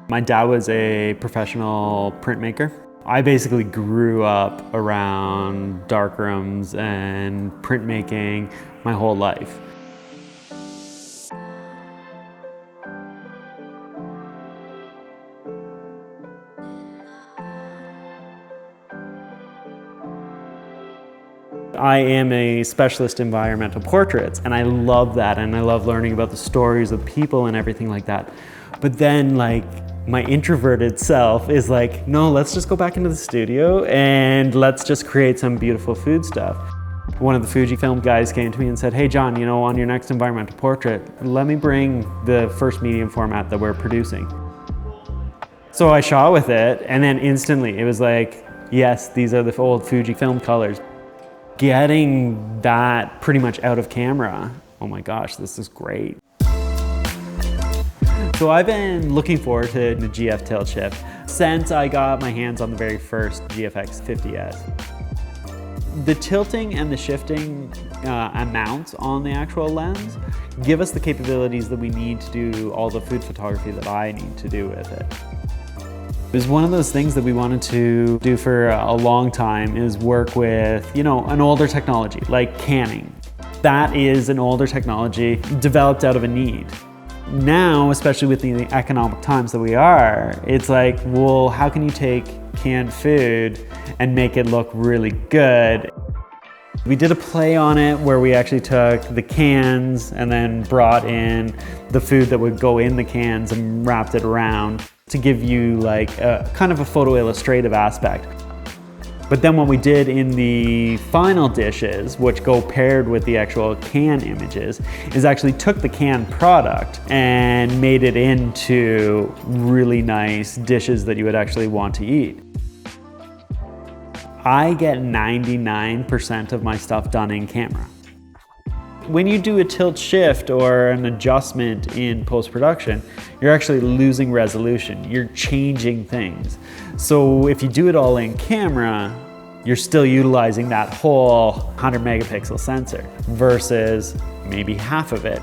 My dad was a professional printmaker. I basically grew up around darkrooms and printmaking my whole life. I am a specialist in environmental portraits, and I love that, and I love learning about the stories of people and everything like that. But then, like, my introverted self is like, no, let's just go back into the studio and let's just create some beautiful food stuff. One of the Fujifilm guys came to me and said, hey John, you know, on your next environmental portrait, let me bring the first medium format that we're producing. So I shot with it, and then instantly it was like, yes, these are the old Fujifilm colors. Getting that pretty much out of camera, oh my gosh, this is great. So I've been looking forward to the GF tilt shift since I got my hands on the very first GFX50S. The tilting and the shifting amounts on the actual lens give us the capabilities that we need to do all the food photography that I need to do with it. It was one of those things that we wanted to do for a long time, is work with, you know, an older technology like canning. That is an older technology developed out of a need. Now, especially with the economic times that we are, it's like, well, how can you take canned food and make it look really good? We did a play on it where we actually took the cans and then brought in the food that would go in the cans and wrapped it around to give you like a kind of a photo illustrative aspect. But then what we did in the final dishes, which go paired with the actual can images, is actually took the canned product and made it into really nice dishes that you would actually want to eat. I get 99% of my stuff done in camera. When you do a tilt shift or an adjustment in post-production, you're actually losing resolution. You're changing things. So if you do it all in camera, you're still utilizing that whole 100 megapixel sensor versus maybe half of it.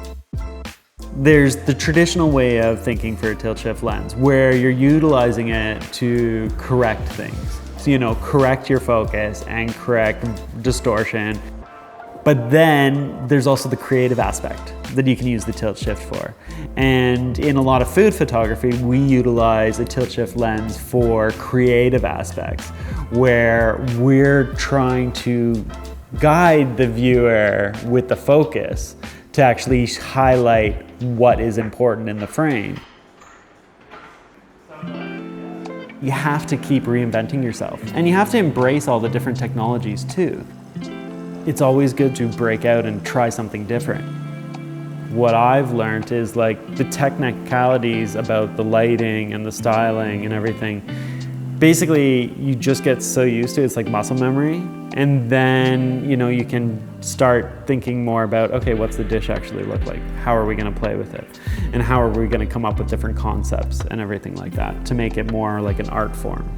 There's the traditional way of thinking for a tilt shift lens where you're utilizing it to correct things. So, you know, correct your focus and correct distortion. But then there's also the creative aspect that you can use the tilt shift for. And in a lot of food photography, we utilize a tilt shift lens for creative aspects, where we're trying to guide the viewer with the focus to actually highlight what is important in the frame. You have to keep reinventing yourself, and you have to embrace all the different technologies too. It's always good to break out and try something different. What I've learned is like the technicalities about the lighting and the styling and everything. Basically, you just get so used to it, it's like muscle memory. And then, you know, you can start thinking more about, okay, what's the dish actually look like? How are we gonna play with it? And how are we gonna come up with different concepts and everything like that to make it more like an art form?